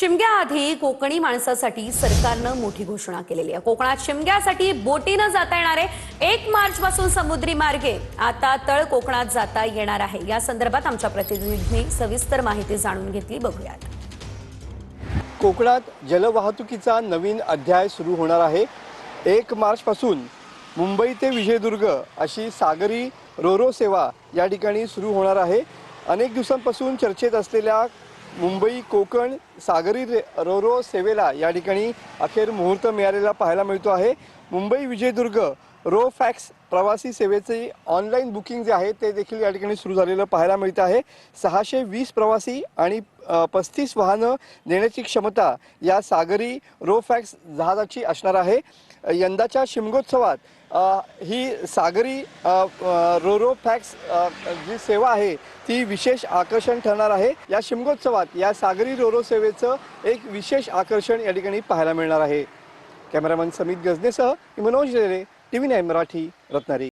शिमग्याआधी कोकणी माणसासाठी सरकारनं मोठी घोषणा केलेली आहे। कोकणात शिमग्यासाठी बोटीनं जाता येणार आहे। 1 मार्च पासून समुद्री मार्गे आता तळ कोकणात जाता येणार आहे। या संदर्भात आमच्या प्रतिनिधींनी सविस्तर माहिती जाणून घेतली, बघूयात। कोकणात जलवाहतुकीचा नवीन अध्याय सुरू होणार आहे। 1 मार्च पासून मुंबई ते विजयदुर्ग अशी सागरी रोरो सेवा या ठिकाणी सुरू होणार आहे। अनेक दिवसांपासून चर्चेत असलेल्या मुंबई कोकण सागरी रोरो सेवेला या ठिकाणी अखेर मुहूर्त मिळालेला पाहायला मिळतो आहे। मुंबई विजयदुर्ग रो फॅक्स प्रवासी सेवेचे ऑनलाईन बुकिंग जे आहे ते देखील या ठिकाणी सुरू झालेलं पाहायला मिळत आहे। 620 प्रवासी आणि 35 वाहनं नेण्याची क्षमता या सागरी रो फॅक्स जहाजाची असणार आहे। यंदाच्या शिमगोत्सवात ही सागरी रोरो फॅक्स जी सेवा आहे ती विशेष आकर्षण ठरणार आहे। या शिमगोत्सवात या सागरी रोरो सेवेचं एक विशेष आकर्षण या ठिकाणी पाहायला मिळणार आहे। कॅमेरामन समित गजनेसह मनोज रेरे, TV9 मराठी, रत्नागिरी।